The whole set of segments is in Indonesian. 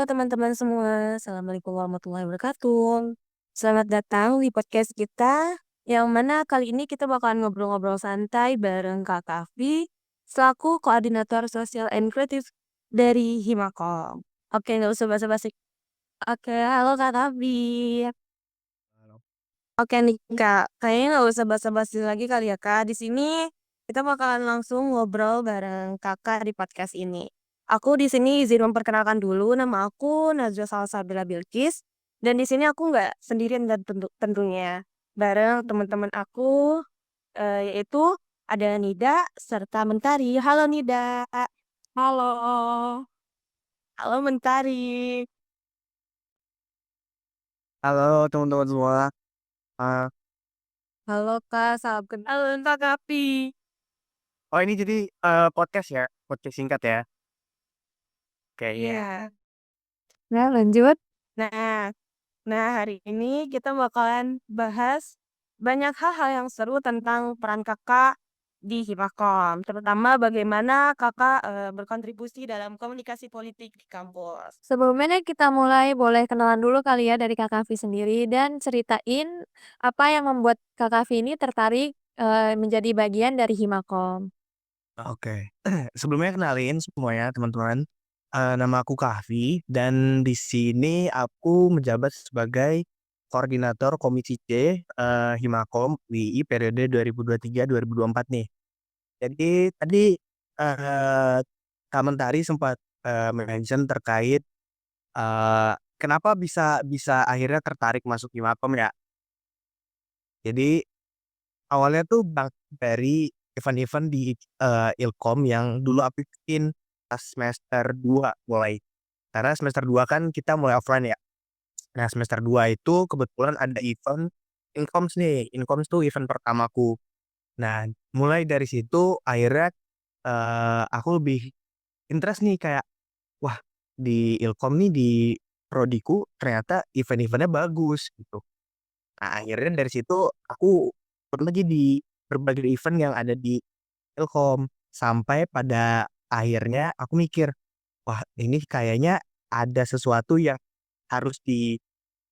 teman-teman semua, Assalamualaikum warahmatullahi wabarakatuh. Selamat datang di podcast kita, yang mana kali ini kita bakalan ngobrol-ngobrol santai bareng Kak Kavi, selaku koordinator sosial and kreatif dari Himakom. Oke, nggak usah basa-basi. Oke, halo Kak Kavi. Halo. Oke nih Kak, kayaknya nggak usah basa-basi lagi kali ya Kak. Di sini kita bakalan langsung ngobrol bareng Kakak di podcast ini. Aku di sini izin memperkenalkan dulu, nama aku Najwa Salsabila Bilqis. Dan di sini aku nggak sendirian dan tentunya bareng teman-teman aku, yaitu ada Nida serta Mentari. Halo Nida. Halo. Halo Mentari. Halo teman-teman semua. Ah, Halo Kak, salam kenal. Halo Kak Kavi. oh ini jadi podcast ya, podcast singkat ya. Oke ya. Iya. Nah, lanjut. Nah, hari ini kita bakalan bahas banyak hal-hal yang seru tentang peran Kakak di Himakom, terutama bagaimana Kakak, berkontribusi dalam komunikasi politik di kampus. Sebelumnya kita mulai, boleh kenalan dulu kali ya dari Kak Kavi sendiri dan ceritain apa yang membuat Kak Kavi ini tertarik, menjadi bagian dari Himakom. Oke. Sebelumnya kenalin semuanya teman-teman. Nama aku Kahfi dan di sini aku menjabat sebagai koordinator Komisi C Himakom WI periode 2023-2024 nih. Jadi tadi eh Kak Mentari sempat mention terkait kenapa bisa bisa akhirnya tertarik masuk Himakom ya. Jadi awalnya tuh dari event-event di Ilkom yang dulu aku ikutin pas semester 2 mulai. Karena semester 2 kan kita mulai offline ya. Nah, semester 2 itu kebetulan ada event Incomes nih. Incomes tuh event pertamaku. Nah, mulai dari situ akhirnya aku lebih interest nih kayak wah, di Ilkom nih di prodiku ternyata event-eventnya bagus gitu. Nah, akhirnya dari situ aku ikut lagi di berbagai event yang ada di Ilkom. Sampai pada akhirnya aku mikir, wah ini kayaknya ada sesuatu yang harus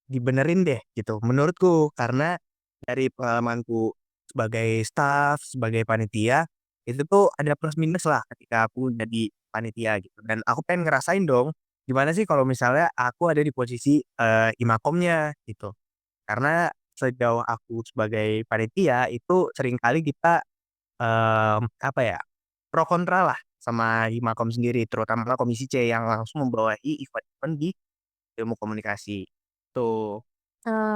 dibenerin deh gitu. Menurutku karena dari pengalamanku sebagai staff, sebagai panitia, itu tuh ada plus minus lah ketika aku jadi panitia gitu. Dan aku pengen ngerasain dong, gimana sih kalau misalnya aku ada di posisi imakomnya gitu. Karena sejauh aku sebagai panitia itu seringkali kita apa ya, pro kontra lah sama Himakom sendiri, terutama Komisi C yang langsung membawahi event-event di ilmu komunikasi. Tuh,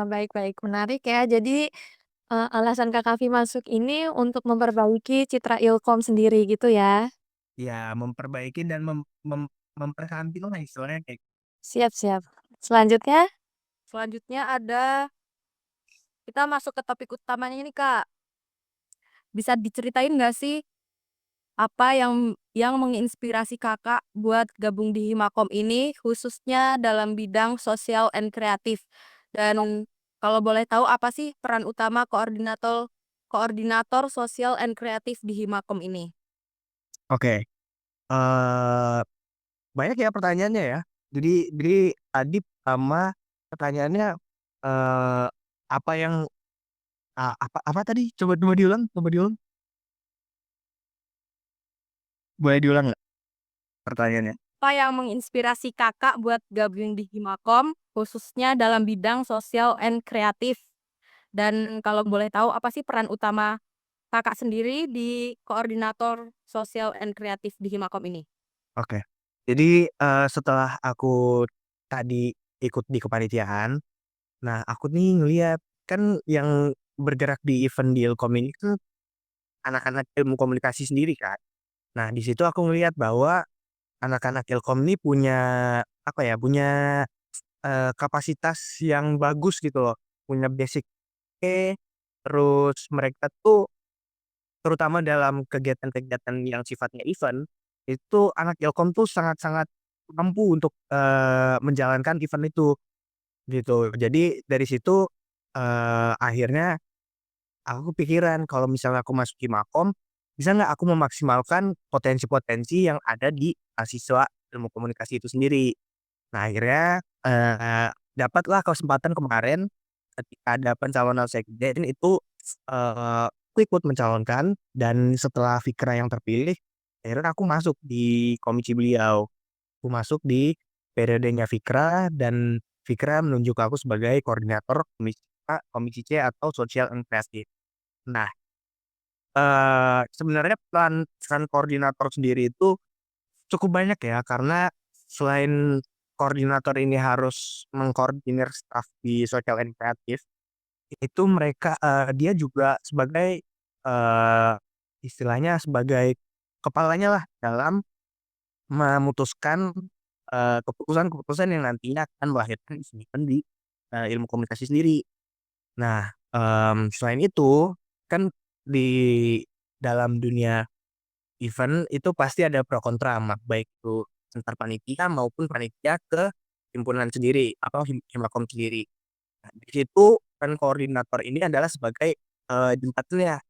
Baik baik, menarik ya. Jadi, alasan Kak Kavi masuk ini untuk memperbaiki citra Ilkom sendiri gitu ya? ya memperbaiki dan mempercantik lah istilahnya kayak. Siap siap. Selanjutnya? Selanjutnya ada kita masuk ke topik utamanya ini, Kak. Bisa diceritain nggak sih apa yang menginspirasi Kakak buat gabung di Himakom ini, khususnya dalam bidang sosial and kreatif? Dan kalau boleh tahu apa sih peran utama koordinator koordinator sosial and kreatif di Himakom ini? Oke, eh banyak ya pertanyaannya ya. Jadi tadi pertama pertanyaannya eh apa yang apa apa tadi? Coba coba diulang, coba diulang. Boleh diulang nggak pertanyaannya? Apa yang menginspirasi Kakak buat gabung di Himakom, khususnya dalam bidang sosial and kreatif? Dan kalau boleh tahu apa sih peran utama Kakak sendiri di koordinator sosial and kreatif di Himakom ini? Oke. Jadi setelah aku tadi ikut di kepanitiaan, nah aku nih ngeliat kan yang bergerak di event di Ilkom ini kan anak-anak ilmu komunikasi sendiri kan. Nah di situ aku ngeliat bahwa anak-anak Ilkom ini punya apa ya, punya kapasitas yang bagus gitu loh, punya basic oke, terus mereka tuh terutama dalam kegiatan-kegiatan yang sifatnya event, itu anak Ilkom tuh sangat-sangat mampu untuk menjalankan event itu, gitu. Jadi dari situ akhirnya aku kepikiran kalau misalnya aku masuk Himakom, bisa nggak aku memaksimalkan potensi-potensi yang ada di mahasiswa ilmu komunikasi itu sendiri. Nah, akhirnya dapatlah kesempatan kemarin ketika ada pencalonan sekjen itu, aku ikut mencalonkan dan setelah Fikra yang terpilih, akhirnya aku masuk di komisi beliau. Aku masuk di periodenya Fikra dan Fikra menunjuk aku sebagai koordinator komisi C atau Social and Creative. Nah, sebenarnya peran koordinator sendiri itu cukup banyak ya, karena selain koordinator ini harus mengkoordinir staf di Social and Creative, itu dia juga sebagai, eee, istilahnya sebagai kepalanya lah dalam memutuskan, keputusan-keputusan yang nantinya akan melahirkan event di, ilmu komunikasi sendiri. Nah, selain itu, kan di dalam dunia event itu pasti ada pro kontra, baik itu antar panitia maupun panitia ke himpunan sendiri atau himakom sendiri. Nah, di situ kan koordinator ini adalah sebagai, jembatannya.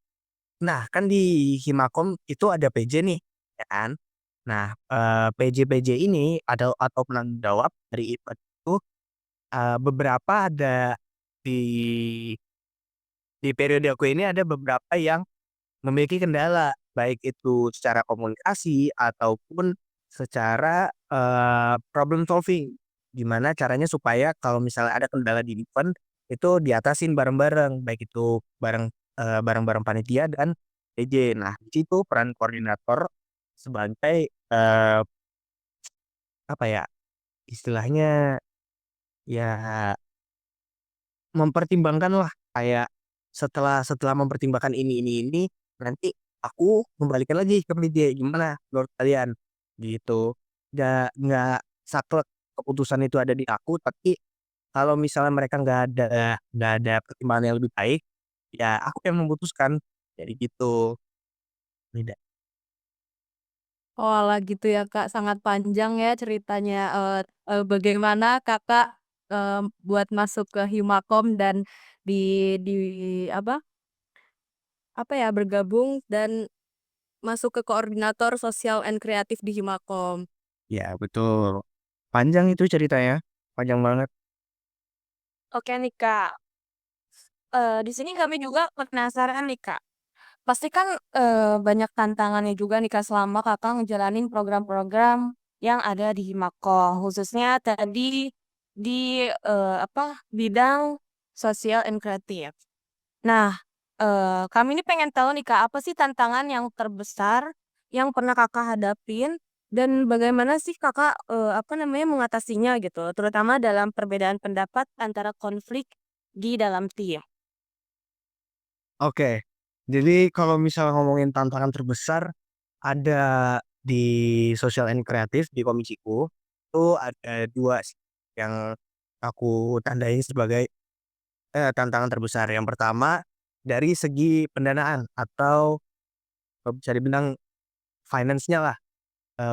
Nah, kan di himakom itu ada PJ nih, ya kan. Nah, PJ-PJ ini atau penanggung jawab dari event itu, beberapa ada di periode aku ini ada beberapa yang memiliki kendala, baik itu secara komunikasi ataupun secara, problem solving. Gimana caranya supaya kalau misalnya ada kendala di event, itu diatasin bareng-bareng, baik itu bareng-bareng panitia dan PJ. Nah, di situ peran koordinator sebagai, apa ya, istilahnya ya mempertimbangkanlah, kayak setelah mempertimbangkan ini, nanti aku kembalikan lagi ke media, gimana menurut kalian? Gitu. Nggak saklek keputusan itu ada di aku, tapi kalau misalnya mereka nggak ada pertimbangan yang lebih baik, ya aku yang memutuskan, jadi gitu. Beda. Oalah gitu ya Kak, sangat panjang ya ceritanya, bagaimana Kakak, buat masuk ke Himakom dan di di apa apa ya, bergabung dan masuk ke koordinator sosial and kreatif di Himakom. Ya betul. Panjang itu ceritanya, panjang banget. Oke nih Kak, di sini kami juga penasaran nih Kak. Pasti kan, banyak tantangannya juga nih Kak selama Kakak ngejalanin program-program yang ada di Himako, khususnya tadi di, bidang sosial and kreatif. Nah, kami ini pengen tahu nih Kak, apa sih tantangan yang terbesar yang pernah Kakak hadapin dan bagaimana sih Kakak, mengatasinya gitu, terutama dalam perbedaan pendapat antara konflik di dalam tim? Oke. Jadi kalau misal ngomongin tantangan terbesar, ada di sosial and kreatif di komisiku, itu ada 2 sih yang aku tandai sebagai, tantangan terbesar. Yang pertama dari segi pendanaan atau, bisa dibilang finance-nya lah,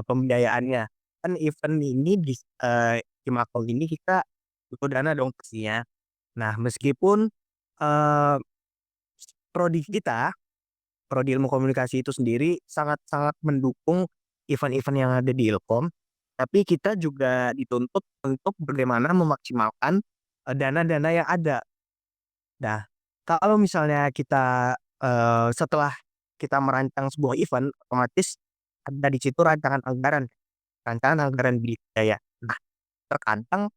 pembiayaannya. Kan event ini Himakol ini kita butuh dana dong pastinya. Nah, meskipun, eee, prodi kita Prodi Ilmu Komunikasi itu sendiri sangat-sangat mendukung event-event yang ada di Ilkom, tapi kita juga dituntut untuk bagaimana memaksimalkan, dana-dana yang ada. Nah, kalau misalnya kita, setelah kita merancang sebuah event, otomatis ada di situ rancangan anggaran biaya. Nah, terkadang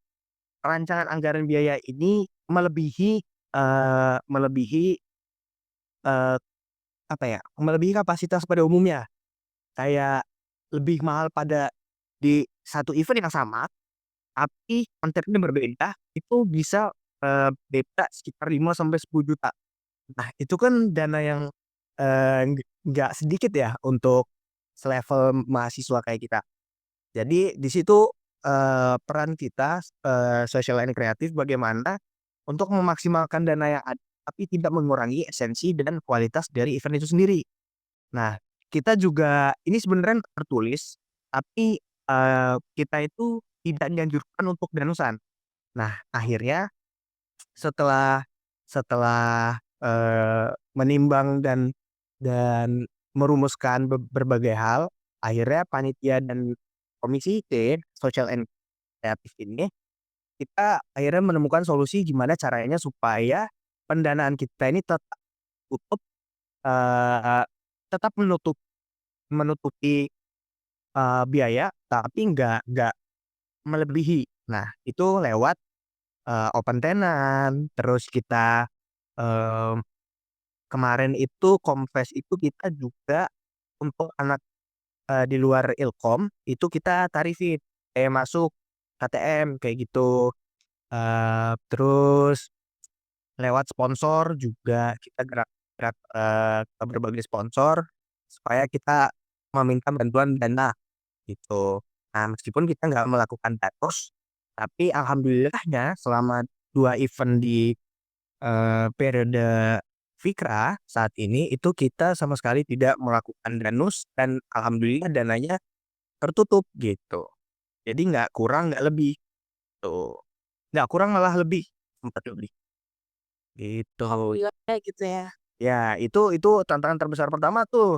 rancangan anggaran biaya ini melebihi, eee, melebihi kapasitas pada umumnya. Kayak lebih mahal pada di satu event yang sama, tapi kontennya berbeda, itu bisa, beda sekitar 5 sampai 10 juta. Nah, itu kan dana yang, nggak sedikit ya untuk selevel mahasiswa kayak kita. Jadi di situ, peran kita, sosial and kreatif bagaimana untuk memaksimalkan dana yang ada, tapi tidak mengurangi esensi dan kualitas dari event itu sendiri. Nah, kita juga ini sebenarnya tertulis, tapi, kita itu tidak dianjurkan untuk danusan. Nah, akhirnya setelah setelah, menimbang dan merumuskan berbagai hal, akhirnya panitia dan komisi C, Social and kreatif ini, kita akhirnya menemukan solusi gimana caranya supaya pendanaan kita ini tetap tutup, eee, tetap menutupi, biaya, tapi nggak melebihi. Nah, itu lewat, open tenant, terus kita, eee, kemarin itu Comfest itu kita juga untuk anak, di luar Ilkom, itu kita tarifin, kayak masuk KTM kayak gitu. Terus lewat sponsor juga kita gerak-gerak, ke berbagai sponsor supaya kita meminta bantuan dana gitu. Nah, meskipun kita nggak melakukan tatos, tapi alhamdulillahnya selama 2 event di, periode Fikra saat ini itu kita sama sekali tidak melakukan danus dan alhamdulillah dananya tertutup gitu. Jadi nggak kurang, nggak lebih, tuh. Nggak kurang malah lebih, sempat lebih, gitu. Alhamdulillah gitu ya. Ya, itu tantangan terbesar pertama tuh.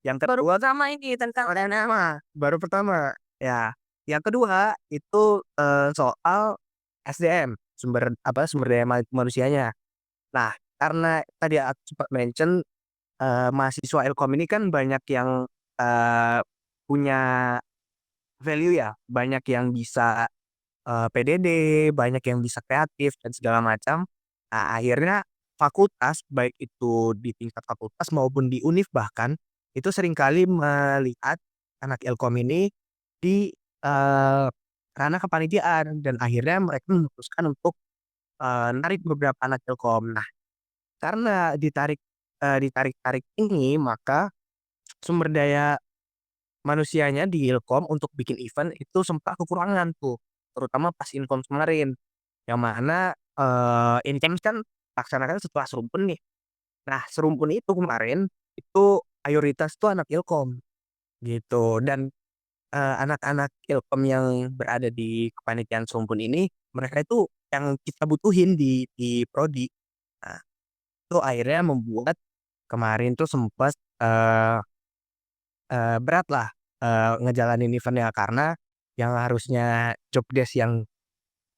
Yang Baru kedua pertama ini tentang dana. baru pertama, ya. Yang kedua itu, soal SDM, sumber daya manusianya. Nah, karena tadi aku sempat mention, mahasiswa Ilkom ini kan banyak yang, punya value ya, banyak yang bisa, PDD, banyak yang bisa kreatif dan segala macam. Nah, akhirnya fakultas, baik itu di tingkat fakultas maupun di univ bahkan, itu seringkali melihat anak Ilkom ini di, ranah kepanitiaan dan akhirnya mereka memutuskan untuk, narik beberapa anak Ilkom. Nah, karena ditarik-tarik ini, maka sumber daya manusianya di Ilkom untuk bikin event itu sempat kekurangan tuh, terutama pas Infom kemarin. Yang mana, Incomes kan laksanakan setelah serumpun nih. Nah, serumpun itu kemarin, itu mayoritas tuh anak Ilkom, gitu. Dan, anak-anak Ilkom yang berada di kepanitiaan serumpun ini, mereka itu yang kita butuhin di prodi. Nah, itu akhirnya membuat kemarin tuh sempet, eee beratlah, ngejalanin event-nya karena yang harusnya job desk yang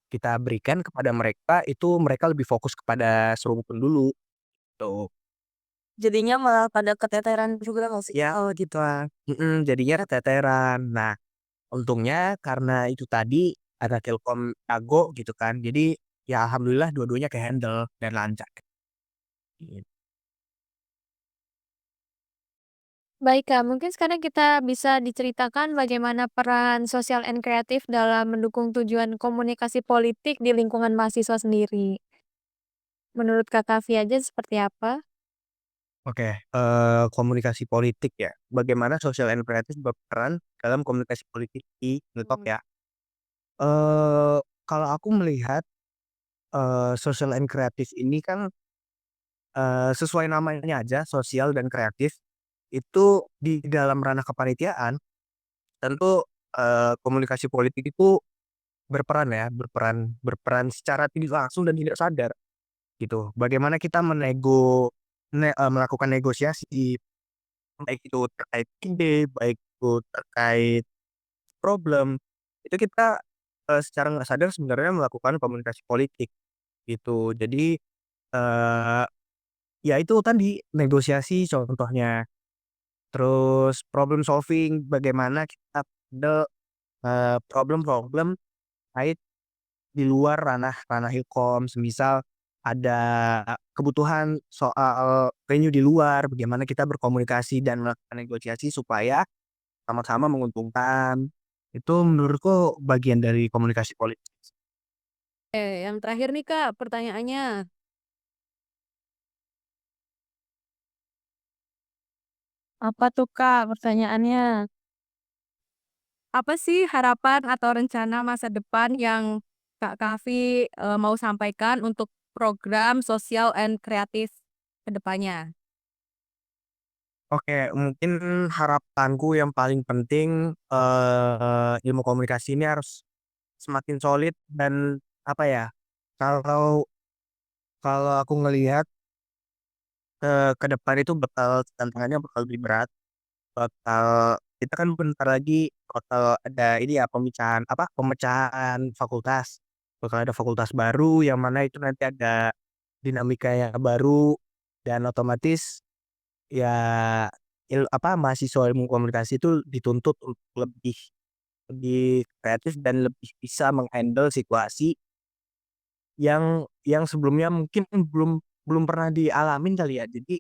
kita berikan kepada mereka, itu mereka lebih fokus kepada serumpun dulu, tuh. Jadinya malah pada keteteran juga nggak sih? Ya, oh gitu, jadinya keteteran. Nah, untungnya karena itu tadi ada Telkom jago gitu kan, jadi ya alhamdulillah dua-duanya ke-handle dan lancar, gitu. Baik Kak, mungkin sekarang kita bisa diceritakan bagaimana peran sosial and kreatif dalam mendukung tujuan komunikasi politik di lingkungan mahasiswa sendiri. Menurut Kak Kavi aja seperti apa? Oke, komunikasi politik ya, bagaimana sosial and kreatif berperan dalam komunikasi politik di Ngetok Mhm. ya? Kalau aku melihat, social and kreatif ini kan, sesuai namanya aja sosial dan kreatif, itu di dalam ranah kepanitiaan tentu, komunikasi politik itu berperan ya, berperan berperan secara tidak langsung dan tidak sadar gitu. Bagaimana kita melakukan negosiasi, baik itu terkait ide, baik itu terkait problem, itu kita, secara nggak sadar sebenarnya melakukan komunikasi politik gitu. Jadi, eee ya itu tadi, negosiasi contohnya, terus problem solving, bagaimana kita handle, problem-problem terkait di luar ranah ranah Ilkom, semisal ada kebutuhan soal venue di luar, bagaimana kita berkomunikasi dan melakukan negosiasi supaya sama-sama menguntungkan. Itu menurutku bagian dari komunikasi politik. Yang terakhir nih Kak, pertanyaannya. Apa tuh Kak pertanyaannya? Apa sih harapan atau rencana masa depan yang Kak Kavi, mau sampaikan untuk program sosial and kreatif ke depannya? Oke, mungkin harapanku yang paling penting, ilmu komunikasi ini harus semakin solid dan apa ya, kalau kalau aku ngelihat, ke depan itu bakal tantangannya bakal lebih berat, bakal kita kan bentar lagi bakal ada ini ya pemecahan fakultas. Bakal ada fakultas baru yang mana itu nanti ada dinamika yang baru dan otomatis ya mahasiswa ilmu komunikasi itu dituntut untuk lebih lebih kreatif dan lebih bisa menghandle situasi yang sebelumnya mungkin belum belum pernah dialamin kali ya. Jadi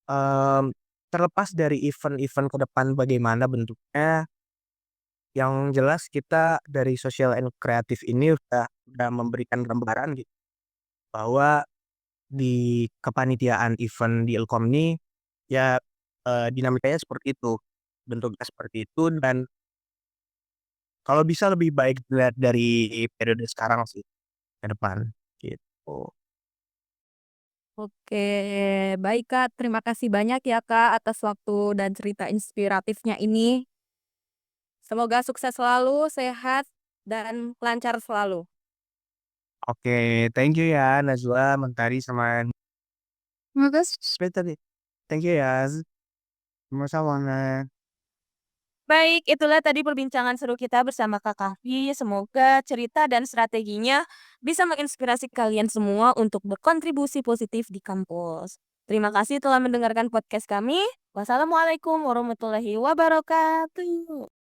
em, terlepas dari event-event ke depan bagaimana bentuknya, yang jelas kita dari social and kreatif ini udah memberikan gambaran gitu bahwa di kepanitiaan event di Ilkom ini ya dinamikanya seperti itu, bentuknya seperti itu dan kalau bisa lebih baik dilihat dari periode sekarang sih ke depan gitu. Oke, baik Kak. Terima kasih banyak ya Kak atas waktu dan cerita inspiratifnya ini. Semoga sukses selalu, sehat, dan lancar selalu. Oke, thank you ya Najwa, Mentari sama tadi. Thank you ya. Sama-sama. Baik, itulah tadi perbincangan seru kita bersama Kak Kahfi. Semoga cerita dan strateginya bisa menginspirasi kalian semua untuk berkontribusi positif di kampus. Terima kasih telah mendengarkan podcast kami. Wassalamualaikum warahmatullahi wabarakatuh.